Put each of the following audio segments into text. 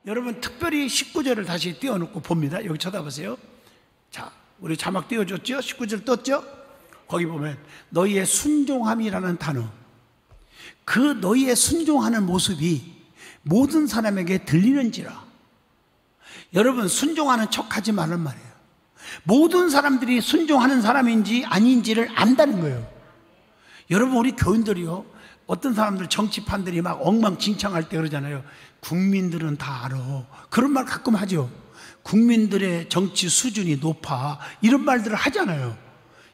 여러분 특별히 19절을 다시 띄워놓고 봅니다. 여기 쳐다보세요. 자, 우리 자막 띄워줬죠? 19절 떴죠? 거기 보면 너희의 순종함이라는 단어, 그 너희의 순종하는 모습이 모든 사람에게 들리는지라. 여러분 순종하는 척하지 말란 말이에요. 모든 사람들이 순종하는 사람인지 아닌지를 안다는 거예요. 여러분 우리 교인들이요, 어떤 사람들 정치판들이 막 엉망진창할 때 그러잖아요. 국민들은 다 알아. 그런 말 가끔 하죠. 국민들의 정치 수준이 높아, 이런 말들을 하잖아요.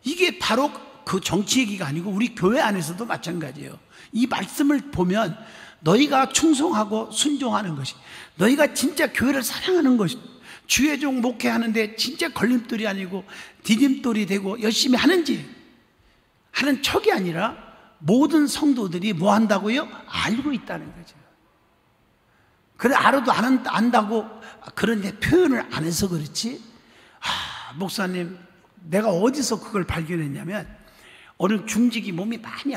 이게 바로 그 정치 얘기가 아니고 우리 교회 안에서도 마찬가지예요. 이 말씀을 보면 너희가 충성하고 순종하는 것이, 너희가 진짜 교회를 사랑하는 것이, 주의 종 목회하는데 진짜 걸림돌이 아니고 디딤돌이 되고 열심히 하는지 하는 척이 아니라 모든 성도들이 뭐 한다고요? 알고 있다는 거죠. 그래 알아도 안다고 그런데 표현을 안 해서 그렇지. 목사님, 내가 어디서 그걸 발견했냐면, 어느 중직이 몸이 많이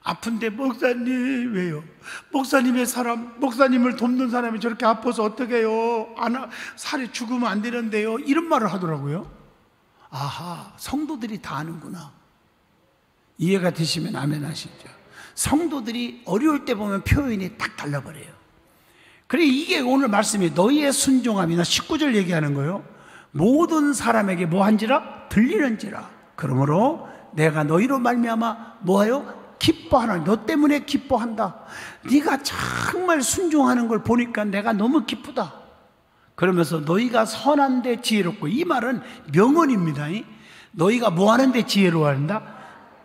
아픈데 목사님, 왜요? 목사님의 사람, 목사님을 돕는 사람이 저렇게 아파서 어떻게 해요? 살이 죽으면 안 되는데요, 이런 말을 하더라고요. 아하, 성도들이 다 아는구나. 이해가 되시면 아멘 하시죠. 성도들이 어려울 때 보면 표현이 딱 달라버려요. 그래, 이게 오늘 말씀이 너희의 순종함이나 19절 얘기하는 거예요. 모든 사람에게 뭐한지라? 들리는지라. 그러므로 내가 너희로 말미암아 뭐하여? 기뻐하노니. 너 때문에 기뻐한다. 네가 정말 순종하는 걸 보니까 내가 너무 기쁘다. 그러면서 너희가 선한데 지혜롭고, 이 말은 명언입니다. 너희가 뭐하는데 지혜로워한다?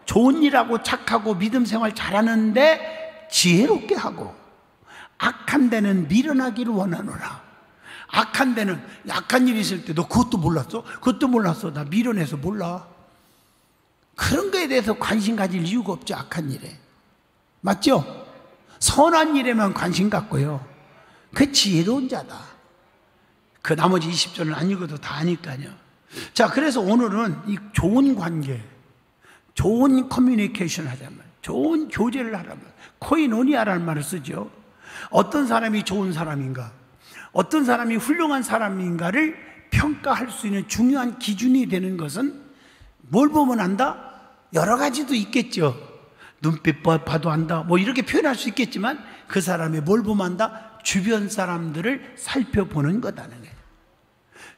좋은 일하고 착하고 믿음 생활 잘하는데 지혜롭게 하고, 악한 데는 미련하기를 원하노라. 악한 데는, 약한 일이 있을 때 너 그것도 몰랐어? 그것도 몰랐어? 나 미련해서 몰라. 그런 거에 대해서 관심 가질 이유가 없죠. 악한 일에. 맞죠? 선한 일에만 관심 갖고요, 그 지혜로운 자다. 그 나머지 20절은 안 읽어도 다 아니까요. 자, 그래서 오늘은 이 좋은 관계, 좋은 커뮤니케이션을 하자면, 좋은 교제를 하라면 코이노니아라는 말을 쓰죠. 어떤 사람이 좋은 사람인가, 어떤 사람이 훌륭한 사람인가를 평가할 수 있는 중요한 기준이 되는 것은 뭘 보면 안다? 여러 가지도 있겠죠. 눈빛 봐도 안다, 뭐 이렇게 표현할 수 있겠지만, 그 사람이 뭘 보면 안다? 주변 사람들을 살펴보는 거다는 거예요.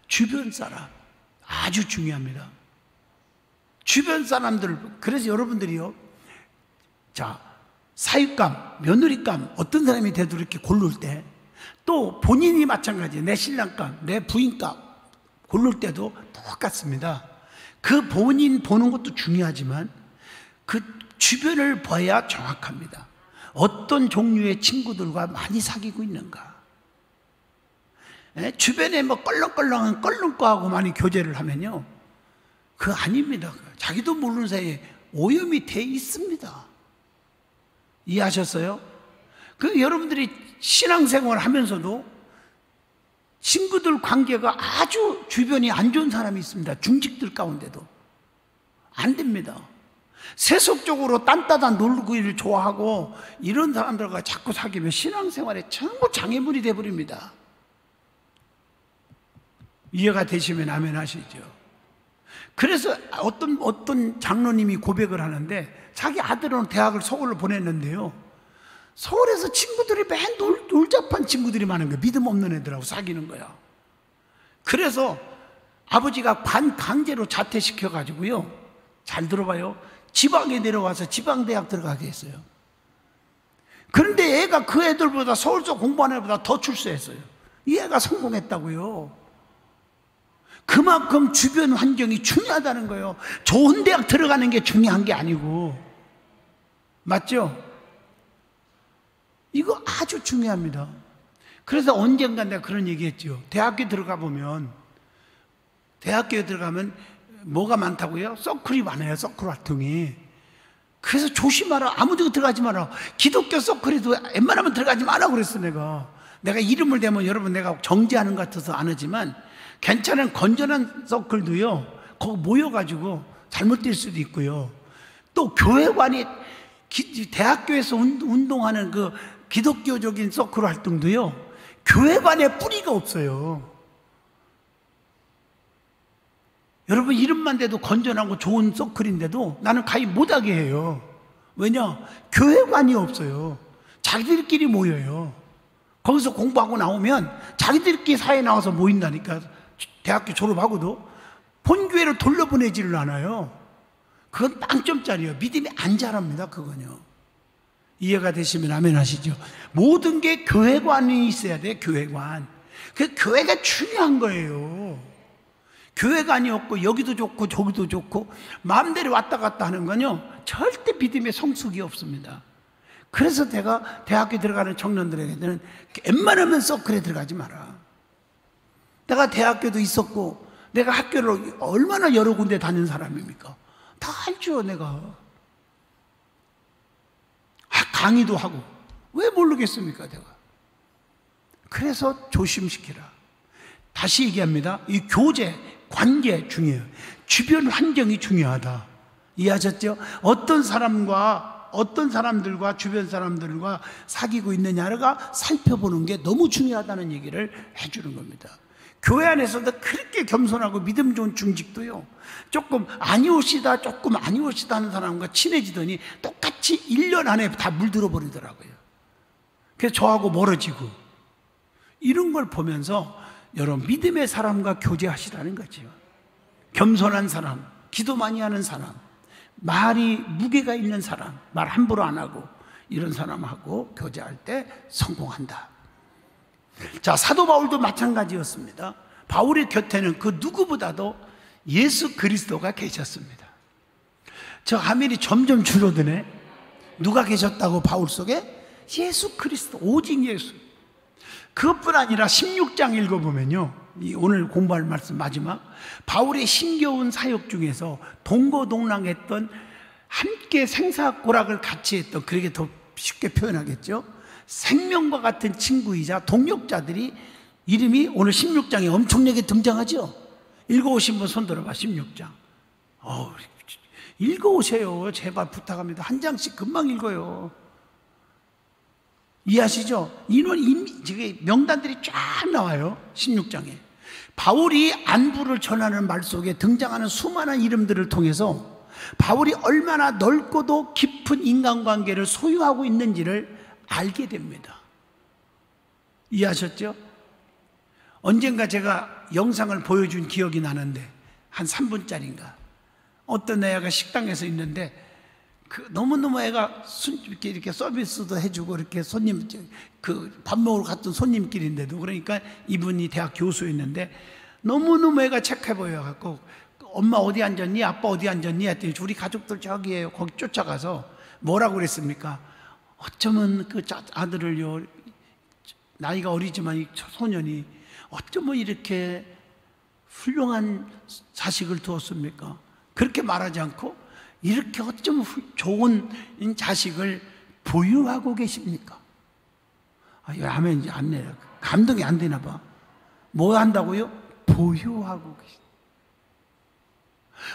주변 사람 아주 중요합니다. 주변 사람들. 그래서 여러분들이요, 자, 사윗감, 며느리감, 어떤 사람이 돼도 이렇게 고를 때, 또 본인이 마찬가지예요. 내 신랑감, 내 부인감 고를 때도 똑같습니다. 그 본인 보는 것도 중요하지만 그 주변을 봐야 정확합니다. 어떤 종류의 친구들과 많이 사귀고 있는가. 주변에 뭐 껄렁껄렁한 껄렁거하고 많이 교제를 하면요, 그거 아닙니다. 자기도 모르는 사이에 오염이 돼 있습니다. 이해하셨어요? 그 여러분들이 신앙생활 하면서도 친구들 관계가 아주 주변이 안 좋은 사람이 있습니다. 중직들 가운데도 안 됩니다. 세속적으로 딴따단 놀기를 좋아하고 이런 사람들과 자꾸 사귀면 신앙생활에 전부 장애물이 되어버립니다. 이해가 되시면 아멘 하시죠. 그래서 어떤 장로님이 고백을 하는데, 자기 아들은 대학을 서울로 보냈는데요, 서울에서 친구들이 맨 놀잡한 친구들이 많은 거예요. 믿음 없는 애들하고 사귀는 거야. 그래서 아버지가 반강제로 자퇴시켜가지고요, 잘 들어봐요, 지방에 내려와서 지방대학 들어가게 했어요. 그런데 애가 그 애들보다, 서울서 공부하는 애보다 더 출세했어요. 이 애가 성공했다고요. 그만큼 주변 환경이 중요하다는 거예요. 좋은 대학 들어가는 게 중요한 게 아니고. 맞죠? 이거 아주 중요합니다. 그래서 언젠가 내가 그런 얘기 했죠. 대학교에 들어가면 뭐가 많다고요? 서클이 많아요. 서클 활동이. 그래서 조심하라. 아무데도 들어가지 마라. 기독교 서클에도 웬만하면 들어가지 마라 그랬어. 내가 이름을 대면 여러분 내가 정지하는 것 같아서 안 하지만, 괜찮은 건전한 서클도요, 거기 모여가지고 잘못될 수도 있고요. 또 교회관이 대학교에서 운동하는 그 기독교적인 서클 활동도요, 교회관에 뿌리가 없어요. 여러분, 이름만 대도 건전하고 좋은 서클인데도 나는 가입 못하게 해요. 왜냐? 교회관이 없어요. 자기들끼리 모여요. 거기서 공부하고 나오면 자기들끼리 사회에 나와서 모인다니까. 대학교 졸업하고도 본교회로 돌려보내지를 않아요. 그건 빵점짜리예요. 믿음이 안 자랍니다. 그건요. 이해가 되시면 아멘 하시죠. 모든 게 교회관이 있어야 돼. 교회관. 그 교회가 중요한 거예요. 교회관이 없고 여기도 좋고 저기도 좋고 마음대로 왔다 갔다 하는 건요, 절대 믿음의 성숙이 없습니다. 그래서 내가 대학교 들어가는 청년들에게는 웬만하면 서클에 들어가지 마라. 내가 대학교도 있었고 내가 학교를 얼마나 여러 군데 다닌 사람입니까? 다 알죠. 내가 강의도 하고 왜 모르겠습니까? 내가. 그래서 조심시키라. 다시 얘기합니다. 이 교제, 관계 중요해요. 주변 환경이 중요하다. 이해하셨죠? 어떤 사람들과 주변 사람들과 사귀고 있느냐가 살펴보는 게 너무 중요하다는 얘기를 해주는 겁니다. 교회 안에서도 그렇게 겸손하고 믿음 좋은 중직도요, 조금 아니오시다 하는 사람과 친해지더니 똑같이 1년 안에 다 물들어 버리더라고요. 그래서 저하고 멀어지고, 이런 걸 보면서 여러분, 믿음의 사람과 교제하시라는 거죠. 겸손한 사람, 기도 많이 하는 사람, 말이 무게가 있는 사람, 말 함부로 안 하고 이런 사람하고 교제할 때 성공한다. 자, 사도 바울도 마찬가지였습니다. 바울의 곁에는 그 누구보다도 예수 그리스도가 계셨습니다. 저 화면이 점점 줄어드네. 누가 계셨다고? 바울 속에? 예수 그리스도, 오직 예수. 그것뿐 아니라 16장 읽어보면요, 오늘 공부할 말씀 마지막, 바울의 힘겨운 사역 중에서 동고동락했던, 함께 생사고락을 같이 했던, 그렇게 더 쉽게 표현하겠죠, 생명과 같은 친구이자 동역자들이, 이름이 오늘 16장에 엄청나게 등장하죠. 읽어오신 분 손 들어봐. 16장 읽어오세요. 제발 부탁합니다. 한 장씩 금방 읽어요. 이해하시죠? 명단들이 쫙 나와요. 16장에 바울이 안부를 전하는 말 속에 등장하는 수많은 이름들을 통해서 바울이 얼마나 넓고도 깊은 인간관계를 소유하고 있는지를 알게 됩니다. 이해하셨죠? 언젠가 제가 영상을 보여준 기억이 나는데, 한 3분짜리인가, 어떤 애가 식당에서 있는데 너무너무 애가 이렇게 서비스도 해주고, 이렇게 손님, 밥 먹으러 갔던 손님끼리인데도, 그러니까 이분이 대학 교수였는데 너무너무 애가 착해 보여갖고, 엄마 어디 앉았니? 아빠 어디 앉았니? 했더니 우리 가족들 저기에요. 거기 쫓아가서 뭐라고 그랬습니까? 어쩌면 그 아들을요, 나이가 어리지만 이 소년이 어쩌면 이렇게 훌륭한 자식을 두었습니까? 그렇게 말하지 않고 이렇게 어쩌면 좋은 자식을 보유하고 계십니까? 왜 아멘 안 내요? 감동이 안 되나 봐. 뭐 한다고요? 보유하고 계십니다.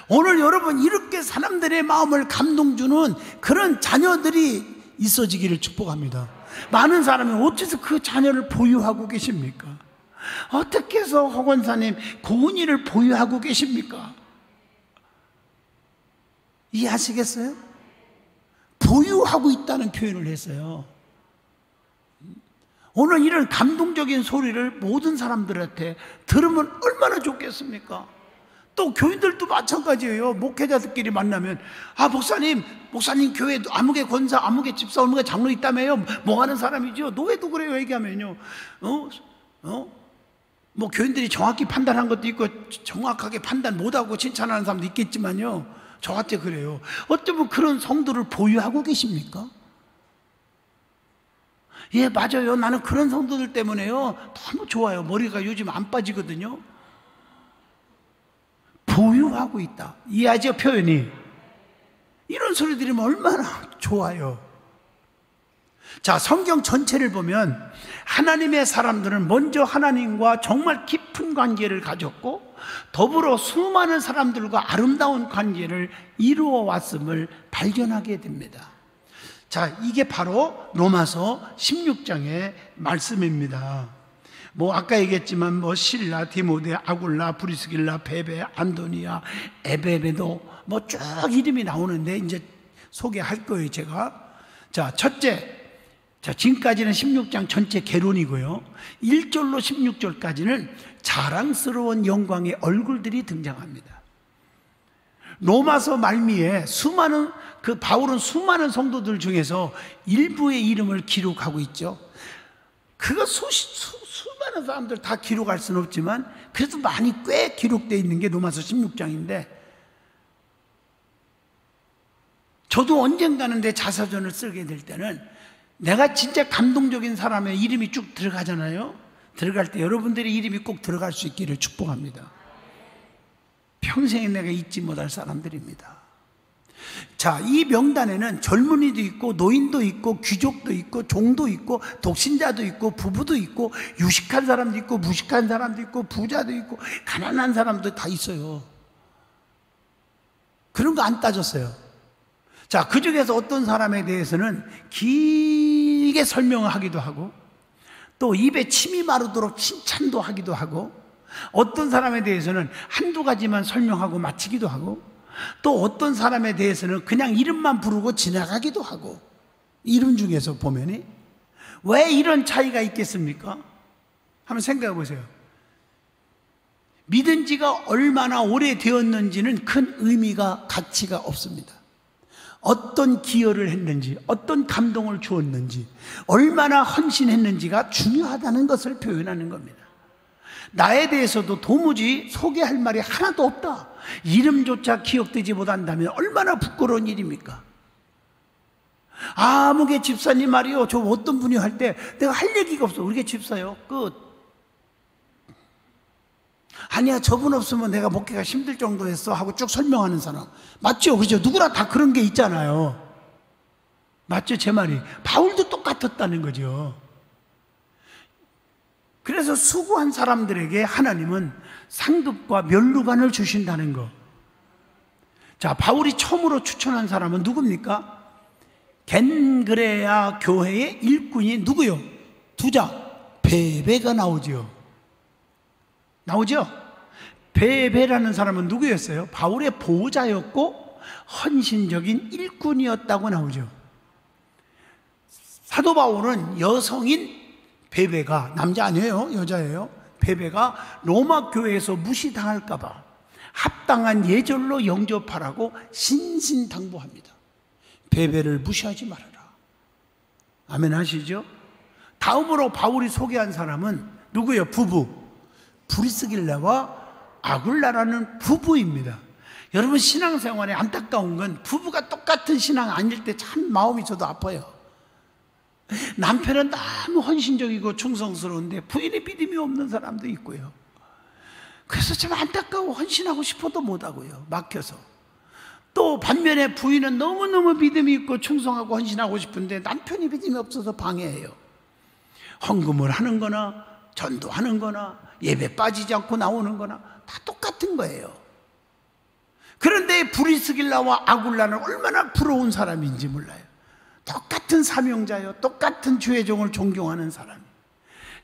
오늘 여러분, 이렇게 사람들의 마음을 감동 주는 그런 자녀들이 있어지기를 축복합니다. 많은 사람이 어째서 그 자녀를 보유하고 계십니까? 어떻게 해서 허권사님 고은이를 보유하고 계십니까? 이해하시겠어요? 보유하고 있다는 표현을 했어요. 오늘 이런 감동적인 소리를 모든 사람들한테 들으면 얼마나 좋겠습니까? 또 교인들도 마찬가지예요. 목회자들끼리 만나면, 목사님 교회 아무개 권사, 아무개 집사, 아무개 장로 있다며요. 뭐 하는 사람이죠? 노예도 그래요. 얘기하면요, 뭐 교인들이 정확히 판단한 것도 있고 정확하게 판단 못하고 칭찬하는 사람도 있겠지만요, 저한테 그래요. 어쩌면 그런 성도를 보유하고 계십니까? 예, 맞아요. 나는 그런 성도들 때문에요 너무 좋아요. 머리가 요즘 안 빠지거든요. 보유하고 있다. 이해하죠? 표현이. 이런 소리 들으면 얼마나 좋아요. 자, 성경 전체를 보면 하나님의 사람들은 먼저 하나님과 정말 깊은 관계를 가졌고, 더불어 수많은 사람들과 아름다운 관계를 이루어 왔음을 발견하게 됩니다. 자, 이게 바로 로마서 16장의 말씀입니다. 뭐 아까 얘기했지만 뭐 실라, 디모데, 아굴라, 브리스길라, 베베, 안도니아, 에베베도 뭐 쭉 이름이 나오는데 이제 소개할 거예요 제가. 자, 첫째, 자, 지금까지는 16장 전체 개론이고요. 1절로 16절까지는 자랑스러운 영광의 얼굴들이 등장합니다. 로마서 말미에 바울은 수많은 성도들 중에서 일부의 이름을 기록하고 있죠. 그거 수많은 사람들 다 기록할 수는 없지만 그래도 꽤 기록되어 있는 게 로마서 16장인데, 저도 언젠가는 내 자서전을 쓰게 될 때는 내가 진짜 감동적인 사람의 이름이 쭉 들어가잖아요. 들어갈 때 여러분들의 이름이 꼭 들어갈 수 있기를 축복합니다. 평생에 내가 잊지 못할 사람들입니다. 자, 이 명단에는 젊은이도 있고 노인도 있고 귀족도 있고 종도 있고 독신자도 있고 부부도 있고 유식한 사람도 있고 무식한 사람도 있고 부자도 있고 가난한 사람도 다 있어요. 그런 거 안 따졌어요. 자, 그 중에서 어떤 사람에 대해서는 길게 설명을 하기도 하고 또 입에 침이 마르도록 칭찬도 하기도 하고, 어떤 사람에 대해서는 한두 가지만 설명하고 마치기도 하고, 또 어떤 사람에 대해서는 그냥 이름만 부르고 지나가기도 하고. 이름 중에서 보면 왜 이런 차이가 있겠습니까? 한번 생각해 보세요. 믿은 지가 얼마나 오래되었는지는 큰 의미가, 가치가 없습니다. 어떤 기여를 했는지, 어떤 감동을 주었는지, 얼마나 헌신했는지가 중요하다는 것을 표현하는 겁니다. 나에 대해서도 도무지 소개할 말이 하나도 없다, 이름조차 기억되지 못한다면 얼마나 부끄러운 일입니까? 아무개 집사님 말이요, 저 어떤 분이 할 때 내가 할 얘기가 없어. 우리 집사요, 끝. 아니야, 저분 없으면 내가 먹기가 힘들 정도였어 하고 쭉 설명하는 사람. 맞죠? 그죠? 누구나 다 그런 게 있잖아요. 맞죠? 제 말이. 바울도 똑같았다는 거죠. 그래서 수고한 사람들에게 하나님은 상급과 면류관을 주신다는 거. 자, 바울이 처음으로 추천한 사람은 누굽니까? 겐그레아 교회의 일꾼이 누구요? 두자, 베베가 나오죠. 나오죠? 베베라는 사람은 누구였어요? 바울의 보호자였고 헌신적인 일꾼이었다고 나오죠. 사도 바울은 여성인 베베가, 남자 아니에요, 여자예요. 베베가 로마 교회에서 무시당할까봐 합당한 예절로 영접하라고 신신당부합니다. 베베를 무시하지 말아라. 아멘 하시죠? 다음으로 바울이 소개한 사람은 누구예요? 부부. 브리스길라와 아굴라라는 부부입니다. 여러분, 신앙생활에 안타까운 건 부부가 똑같은 신앙 아닐 때 참 마음이 저도 아파요. 남편은 너무 헌신적이고 충성스러운데 부인의 믿음이 없는 사람도 있고요. 그래서 참 안타까워. 헌신하고 싶어도 못하고요, 막혀서. 또 반면에 부인은 너무너무 믿음이 있고 충성하고 헌신하고 싶은데 남편이 믿음이 없어서 방해해요. 헌금을 하는 거나 전도하는 거나 예배 빠지지 않고 나오는 거나 다 똑같은 거예요. 그런데 브리스길라와 아굴라는 얼마나 부러운 사람인지 몰라요. 똑같은 사명자요, 똑같은 주의 종을 존경하는 사람.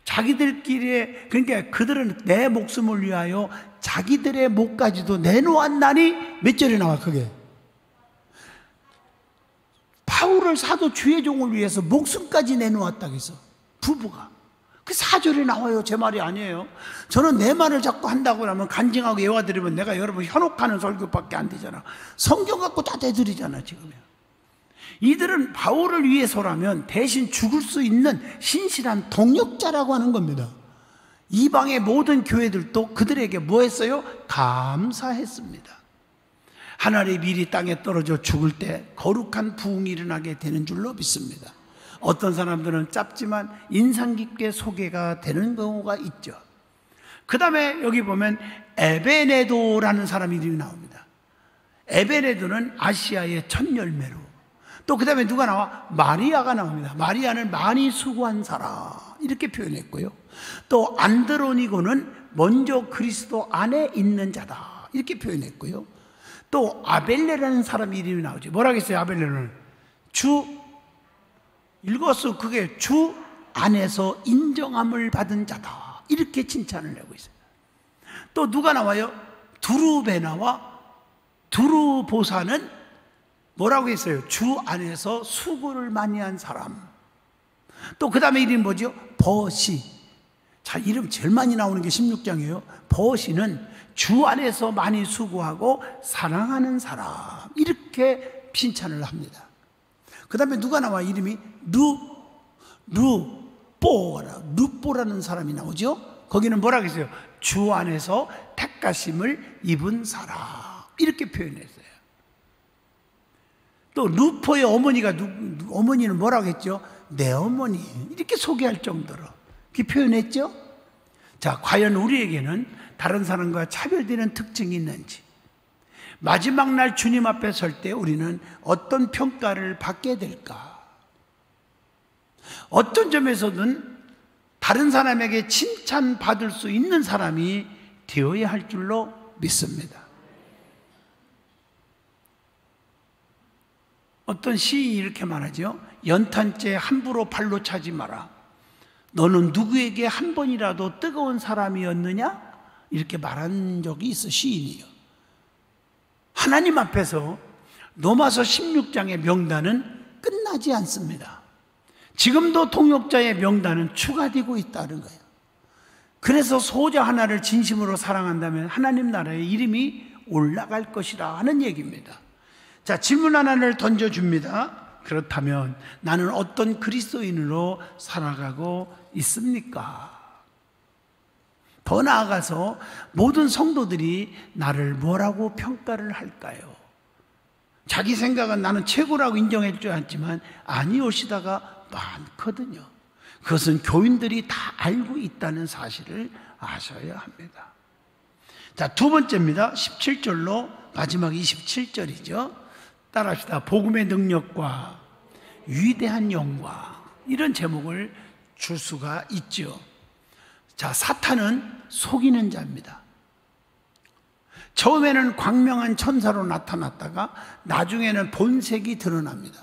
자기들끼리, 그러니까 그들은 내 목숨을 위하여 자기들의 목까지도 내놓았나니, 몇 절에 나와 그게? 바울을 사도 주의 종을 위해서 목숨까지 내놓았다고 해서 부부가. 그 4절에 나와요. 제 말이 아니에요. 저는 내 말을 자꾸 한다고 하면 간증하고 예화드리면 내가 여러분 현혹하는 설교밖에 안 되잖아. 성경 갖고 다 대드리잖아 지금요. 이들은 바울을 위해서라면 대신 죽을 수 있는 신실한 동역자라고 하는 겁니다. 이방의 모든 교회들도 그들에게 뭐 했어요? 감사했습니다. 하나님의 밀이 땅에 떨어져 죽을 때 거룩한 부흥이 일어나게 되는 줄로 믿습니다. 어떤 사람들은 짧지만 인상 깊게 소개가 되는 경우가 있죠. 그 다음에 여기 보면 에베네도라는 사람 이름이 나옵니다. 에베네도는 아시아의 첫 열매로. 또 그 다음에 누가 나와? 마리아가 나옵니다. 마리아는 많이 수고한 사람 이렇게 표현했고요. 또 안드로니고는 먼저 그리스도 안에 있는 자다 이렇게 표현했고요. 또 아벨레라는 사람 이름이 나오죠. 뭐라고 했어요? 아벨레는 읽었어. 그게 주 안에서 인정함을 받은 자다 이렇게 칭찬을 내고 있어요. 또 누가 나와요? 두루베나와 두루보사는 뭐라고 했어요? 주 안에서 수고를 많이 한 사람. 또 그 다음에 이름이 뭐죠? 버시. 자, 이름 제일 많이 나오는 게 16장이에요. 버시는 주 안에서 많이 수고하고 사랑하는 사람. 이렇게 칭찬을 합니다. 그 다음에 누가 나와? 이름이 루뽀라는 사람이 나오죠. 거기는 뭐라고 했어요? 주 안에서 택하심을 입은 사람. 이렇게 표현했어요. 또 루포의 어머니가 어머니는 뭐라고 했죠? 내 어머니. 이렇게 소개할 정도로 그렇게 표현했죠. 자, 과연 우리에게는 다른 사람과 차별되는 특징이 있는지, 마지막 날 주님 앞에 설 때 우리는 어떤 평가를 받게 될까? 어떤 점에서든 다른 사람에게 칭찬받을 수 있는 사람이 되어야 할 줄로 믿습니다. 어떤 시인이 이렇게 말하죠. 연탄재 함부로 발로 차지 마라. 너는 누구에게 한 번이라도 뜨거운 사람이었느냐? 이렇게 말한 적이 있어, 시인이요. 하나님 앞에서 로마서 16장의 명단은 끝나지 않습니다. 지금도 동역자의 명단은 추가되고 있다는 거예요. 그래서 소자 하나를 진심으로 사랑한다면 하나님 나라의 이름이 올라갈 것이라 하는 얘기입니다. 자, 질문 하나를 던져줍니다. 그렇다면 나는 어떤 그리스도인으로 살아가고 있습니까? 더 나아가서 모든 성도들이 나를 뭐라고 평가를 할까요? 자기 생각은 나는 최고라고 인정해 줄 알았지만 아니오시다가 많거든요. 그것은 교인들이 다 알고 있다는 사실을 아셔야 합니다. 자, 두 번째입니다. 17절로 마지막 27절이죠. 따라합시다. 복음의 능력과 위대한 영광, 이런 제목을 줄 수가 있죠. 자, 사탄은 속이는 자입니다. 처음에는 광명한 천사로 나타났다가 나중에는 본색이 드러납니다.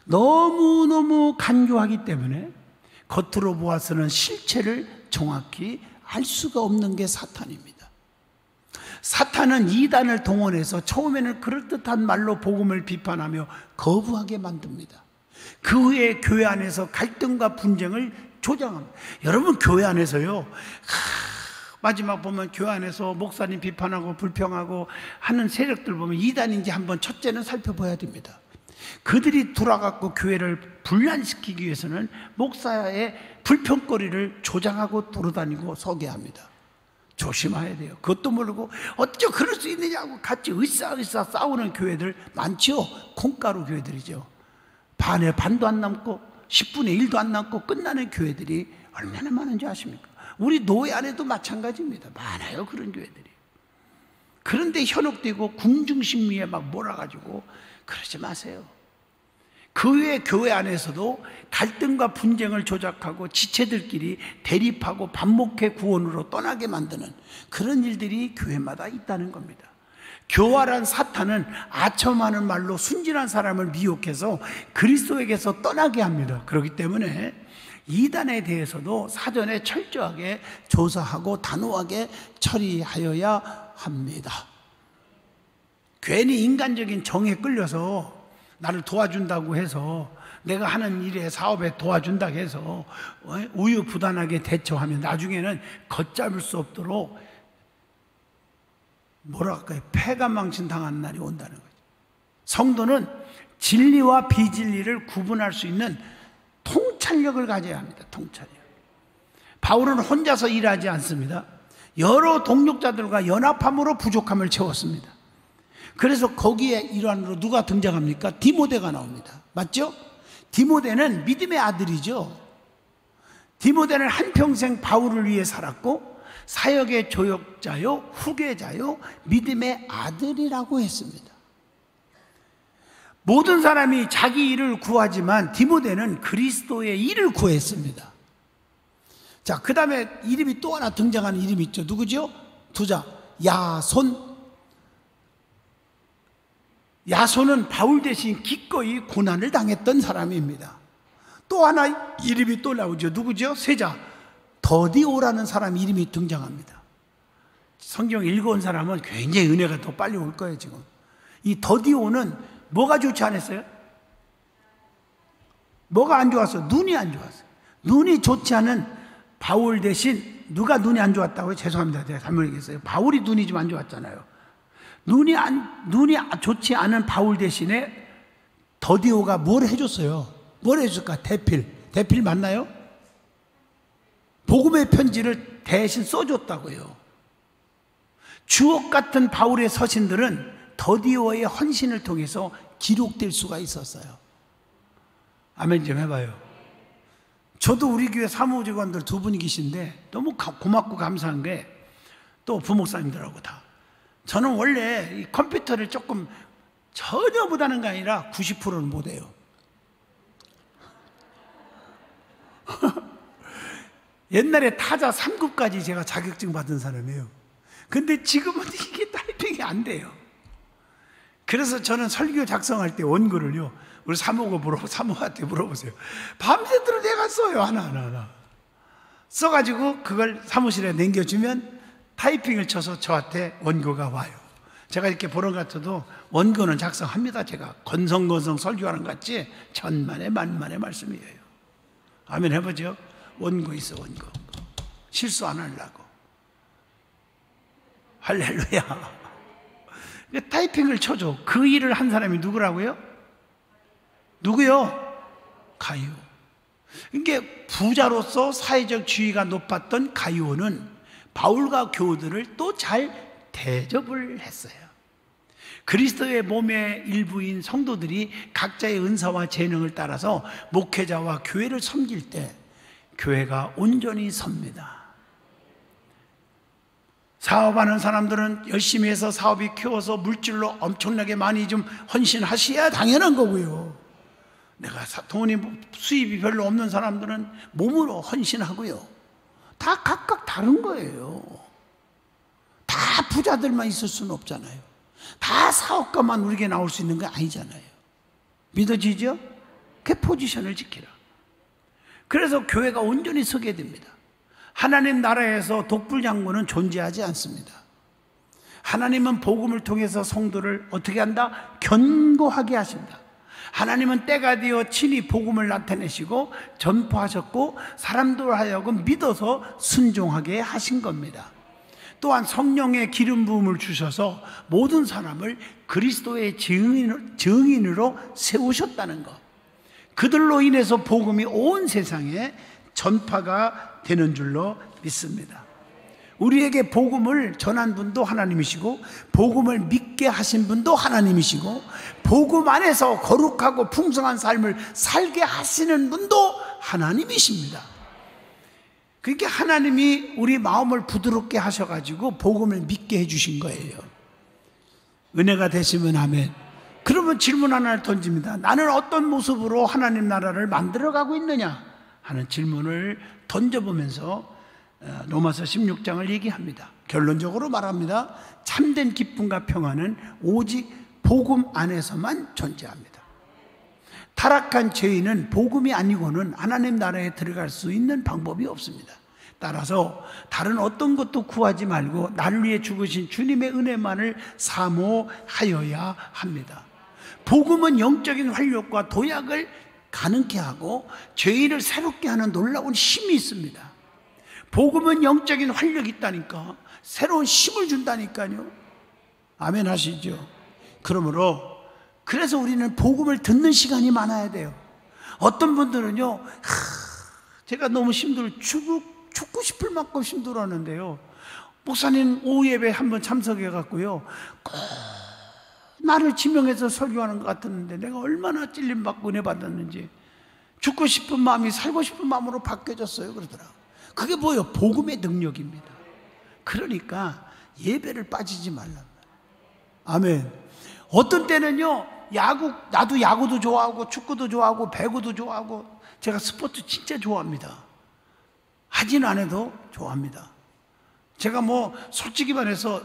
너무너무 간교하기 때문에 겉으로 보아서는 실체를 정확히 알 수가 없는 게 사탄입니다. 사탄은 이단을 동원해서 처음에는 그럴듯한 말로 복음을 비판하며 거부하게 만듭니다. 그 후에 교회 안에서 갈등과 분쟁을 조장합니다. 여러분, 교회 안에서요, 마지막 보면 교회 안에서 목사님 비판하고 불평하고 하는 세력들 보면 이단인지 한번 첫째는 살펴봐야 됩니다. 그들이 돌아가고 교회를 분란시키기 위해서는 목사의 불평거리를 조장하고 돌아다니고 서게 합니다. 조심해야 돼요. 그것도 모르고 어쩌 그럴 수 있느냐고 같이 으쌰으쌰 싸우는 교회들 많죠. 콩가루 교회들이죠. 반에 반도 안 남고 10분의 1도 안 남고 끝나는 교회들이 얼마나 많은지 아십니까? 우리 노예 안에도 마찬가지입니다. 많아요, 그런 교회들이. 그런데 현혹되고 궁중심리에 막 몰아가지고 그러지 마세요. 그 외에 교회 안에서도 갈등과 분쟁을 조작하고 지체들끼리 대립하고 반목회 구원으로 떠나게 만드는 그런 일들이 교회마다 있다는 겁니다. 교활한 사탄은 아첨하는 말로 순진한 사람을 미혹해서 그리스도에게서 떠나게 합니다. 그렇기 때문에 이단에 대해서도 사전에 철저하게 조사하고 단호하게 처리하여야 합니다. 괜히 인간적인 정에 끌려서 나를 도와준다고 해서, 내가 하는 일에 사업에 도와준다고 해서 우유부단하게 대처하면 나중에는 걷잡을 수 없도록 뭐랄까요, 폐가망신 당하는 날이 온다는 거죠. 성도는 진리와 비진리를 구분할 수 있는 통찰력을 가져야 합니다. 통찰력. 바울은 혼자서 일하지 않습니다. 여러 동력자들과 연합함으로 부족함을 채웠습니다. 그래서 거기에 일환으로 누가 등장합니까? 디모데가 나옵니다. 맞죠? 디모데는 믿음의 아들이죠. 디모데는 한평생 바울을 위해 살았고 사역의 조역자요, 후계자요, 믿음의 아들이라고 했습니다. 모든 사람이 자기 일을 구하지만 디모데는 그리스도의 일을 구했습니다. 자, 그 다음에 이름이 또 하나 등장하는 이름이 있죠. 누구죠? 두자, 야손. 야손은 바울 대신 기꺼이 고난을 당했던 사람입니다. 또 하나 이름이 또 나오죠. 누구죠? 세자, 더디오라는 사람 이름이 등장합니다. 성경 읽어온 사람은 굉장히 은혜가 더 빨리 올 거예요. 지금 이 더디오는 뭐가 좋지 않았어요? 뭐가 안 좋았어요? 눈이 안 좋았어요. 눈이 좋지 않은 바울 대신 누가 눈이 안 좋았다고요? 죄송합니다, 제가 잘못 얘기했어요. 바울이 눈이 좀 안 좋았잖아요. 눈이 좋지 않은 바울 대신에 더디오가 뭘 해줬어요? 뭘 해줄까? 대필 맞나요? 복음의 편지를 대신 써줬다고요. 주옥 같은 바울의 서신들은 더디오의 헌신을 통해서 기록될 수가 있었어요. 아멘 좀 해봐요. 저도 우리 교회 사무직원들 두 분이 계신데 너무 고맙고 감사한 게 또 부목사님들하고 다. 저는 원래 이 컴퓨터를 조금 전혀 못하는 게 아니라 90%는 못해요. 옛날에 타자 3급까지 제가 자격증 받은 사람이에요. 근데 지금은 이게 타이핑이 안 돼요. 그래서 저는 설교 작성할 때 원고를요, 우리 사모한테 물어보세요. 밤새도록 내가 써요. 하나. 써가지고 그걸 사무실에 남겨주면 타이핑을 쳐서 저한테 원고가 와요. 제가 이렇게 보러 같아도 원고는 작성합니다. 제가 건성건성 설교하는 것 같지 천만의 만만의 말씀이에요. 아멘 해보죠. 원고 있어, 원고. 실수 안 하려고. 할렐루야. 타이핑을 쳐줘. 그 일을 한 사람이 누구라고요? 누구요? 가이오. 이게 부자로서 사회적 지위가 높았던 가이오는 바울과 교우들을 또 잘 대접을 했어요. 그리스도의 몸의 일부인 성도들이 각자의 은사와 재능을 따라서 목회자와 교회를 섬길 때 교회가 온전히 섭니다. 사업하는 사람들은 열심히 해서 사업이 키워서 물질로 엄청나게 많이 좀 헌신하셔야 당연한 거고요. 내가 수입이 별로 없는 사람들은 몸으로 헌신하고요. 다 각각 다른 거예요. 다 부자들만 있을 수는 없잖아요. 다 사업가만 우리에게 나올 수 있는 거 아니잖아요. 믿어지죠? 그 포지션을 지키라. 그래서 교회가 온전히 서게 됩니다. 하나님 나라에서 독불장군은 존재하지 않습니다. 하나님은 복음을 통해서 성도를 어떻게 한다? 견고하게 하신다. 하나님은 때가 되어 친히 복음을 나타내시고 전파하셨고 사람들 하여금 믿어서 순종하게 하신 겁니다. 또한 성령의 기름 부음을 주셔서 모든 사람을 그리스도의 증인으로 세우셨다는 것. 그들로 인해서 복음이 온 세상에 전파가 되는 줄로 믿습니다. 우리에게 복음을 전한 분도 하나님이시고 복음을 믿게 하신 분도 하나님이시고 복음 안에서 거룩하고 풍성한 삶을 살게 하시는 분도 하나님이십니다. 그러니까 하나님이 우리 마음을 부드럽게 하셔가지고 복음을 믿게 해주신 거예요. 은혜가 되시면 아멘. 그러면 질문 하나를 던집니다. 나는 어떤 모습으로 하나님 나라를 만들어가고 있느냐 하는 질문을 던져보면서 로마서 16장을 얘기합니다. 결론적으로 말합니다. 참된 기쁨과 평안은 오직 복음 안에서만 존재합니다. 타락한 죄인은 복음이 아니고는 하나님 나라에 들어갈 수 있는 방법이 없습니다. 따라서 다른 어떤 것도 구하지 말고 나를 위해 죽으신 주님의 은혜만을 사모하여야 합니다. 복음은 영적인 활력과 도약을 가능케 하고 죄인을 새롭게 하는 놀라운 힘이 있습니다. 복음은 영적인 활력이 있다니까, 새로운 힘을 준다니까요. 아멘 하시죠. 그러므로 그래서 우리는 복음을 듣는 시간이 많아야 돼요. 어떤 분들은요, 제가 너무 죽고 싶을 만큼 힘들었는데요, 목사님 오후 예배 한번 참석해 갖고요, 나를 지명해서 설교하는 것 같았는데 내가 얼마나 찔림받고 은혜 받았는지 죽고 싶은 마음이 살고 싶은 마음으로 바뀌어졌어요 그러더라고요. 그게 뭐예요? 복음의 능력입니다. 그러니까 예배를 빠지지 말란 말이에요. 아멘. 어떤 때는요, 나도 야구도 좋아하고 축구도 좋아하고 배구도 좋아하고 제가 스포츠 진짜 좋아합니다. 하지는 안 해도 좋아합니다. 제가 뭐 솔직히 말해서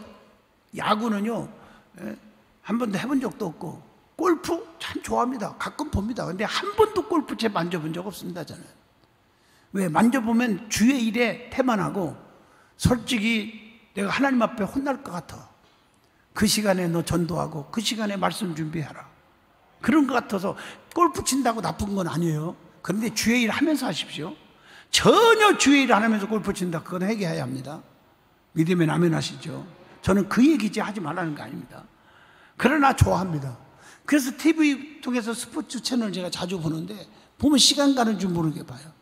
야구는요 한 번도 해본 적도 없고 골프 참 좋아합니다. 가끔 봅니다. 근데 한 번도 골프채 만져본 적 없습니다 저는. 왜? 만져보면 주의 일에 태만하고 솔직히 내가 하나님 앞에 혼날 것 같아. 그 시간에 너 전도하고 그 시간에 말씀 준비하라. 그런 것 같아서 골프 친다고 나쁜 건 아니에요. 그런데 주의 일 하면서 하십시오. 전혀 주의 일 안 하면서 골프 친다, 그건 회개해야 합니다. 믿으면 아멘 하시죠. 저는 그 얘기지 하지 말라는 거 아닙니다. 그러나 좋아합니다. 그래서 TV 통해서 스포츠 채널 제가 자주 보는데 보면 시간 가는 줄 모르게 봐요.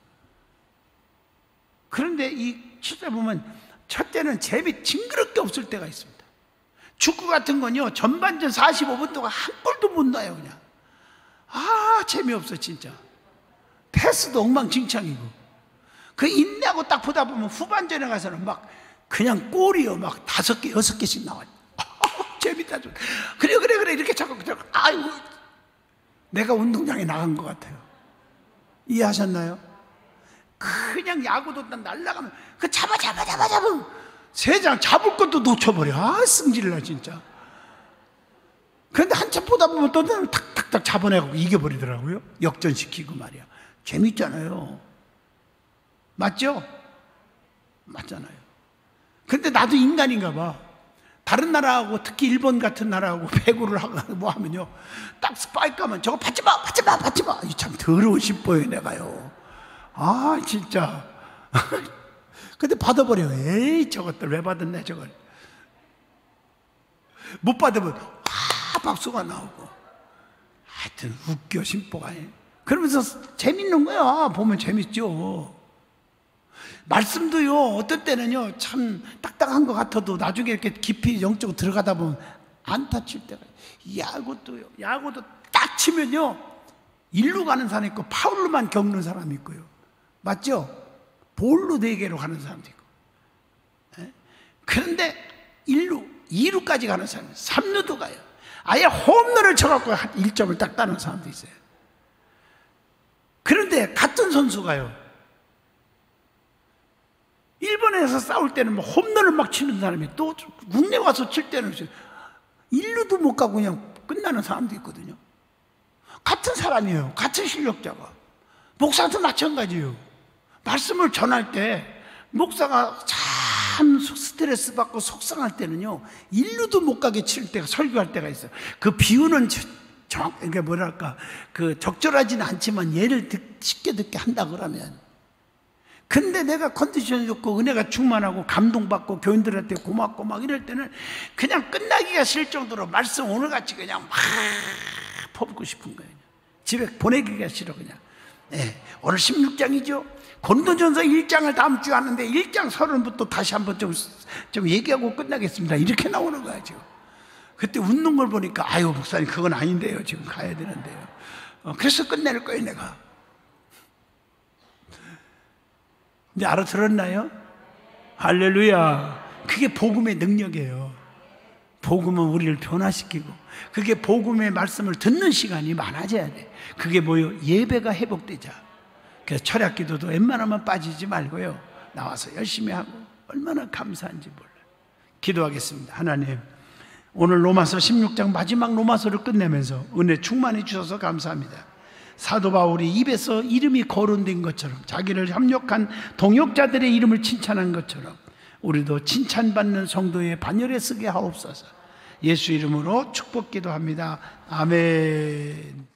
그런데 이 실제 보면 첫째는 재미 징그럽게 없을 때가 있습니다. 축구 같은 건요, 전반전 45분 동안 한 골도 못 넣어요. 그냥 재미없어 진짜. 패스도 엉망진창이고. 그 인내하고 딱 보다 보면 후반전에 가서는 막 그냥 골이요, 막 5개 6개씩 나와요. 재밌다 좀. 그래 이렇게 자꾸 아이고, 내가 운동장에 나간 것 같아요. 이해하셨나요? 그냥 야구도 날아가면 그 잡아 세 장 잡을 것도 놓쳐버려. 승질나 진짜. 그런데 한참 보다 보면 또 탁탁탁 잡아내고 이겨버리더라고요. 역전시키고 말이야. 재밌잖아요. 맞죠? 맞잖아요. 근데 나도 인간인가 봐. 다른 나라하고 특히 일본 같은 나라하고 배구를 하고 뭐 하면요, 딱 스파이크 하면 저거 받지 마. 이 참 더러워 싶어요 내가요. 진짜. 근데 받아버려. 에이, 저것들 왜 받았네 저걸. 못 받으면 박수가 나오고. 하여튼 웃겨 심보가. 그러면서 재밌는 거야. 보면 재밌죠. 말씀도요, 어떤 때는요 참 딱딱한 것 같아도 나중에 이렇게 깊이 영적으로 들어가다 보면 안타 칠 때가. 야구도 딱 치면요, 일루 가는 사람이 있고 파울로만 겪는 사람이 있고요. 맞죠? 볼로 4개로 가는 사람도 있고. 그런데 1루, 2루까지 가는 사람이, 3루도 가요. 아예 홈런을 쳐갖고 1점을 딱 따는 사람도 있어요. 그런데 같은 선수가요, 일본에서 싸울 때는 뭐 홈런을 막 치는 사람이 또 국내 와서 칠 때는 1루도 못 가고 그냥 끝나는 사람도 있거든요. 같은 사람이에요. 같은 실력자가. 목사도 마찬가지예요. 말씀을 전할 때 목사가 참 스트레스 받고 속상할 때는요, 1루도 못 가게 칠 때가, 설교할 때가 있어요. 그 비유는 그러니까 뭐랄까, 그 적절하지는 않지만 예를 쉽게 듣게 한다 그러면, 근데 내가 컨디션이 좋고 은혜가 충만하고 감동받고 교인들한테 고맙고 막 이럴 때는 그냥 끝나기가 싫을 정도로 말씀 오늘같이 그냥 막 퍼붓고 싶은 거예요. 집에 보내기가 싫어 그냥. 오늘 16장이죠. 고린도전서 1장을 다음 주에 하는데 1장 30부터 다시 한번 좀 얘기하고 끝나겠습니다. 이렇게 나오는 거야 지금. 그때 웃는 걸 보니까 아유 목사님 그건 아닌데요. 지금 가야 되는데요. 그래서 끝낼 거예요 내가. 이제 알아들었나요? 할렐루야. 그게 복음의 능력이에요. 복음은 우리를 변화시키고, 그게 복음의 말씀을 듣는 시간이 많아져야 돼. 그게 뭐예요? 예배가 회복되자. 그래서 철학 기도도 웬만하면 빠지지 말고요, 나와서 열심히 하고 얼마나 감사한지 몰라요. 기도하겠습니다. 하나님, 오늘 로마서 16장 마지막 로마서를 끝내면서 은혜 충만히 주셔서 감사합니다. 사도 바울이 입에서 이름이 거론된 것처럼, 자기를 협력한 동역자들의 이름을 칭찬한 것처럼 우리도 칭찬받는 성도의 반열에 쓰게 하옵소서. 예수 이름으로 축복 기도합니다. 아멘.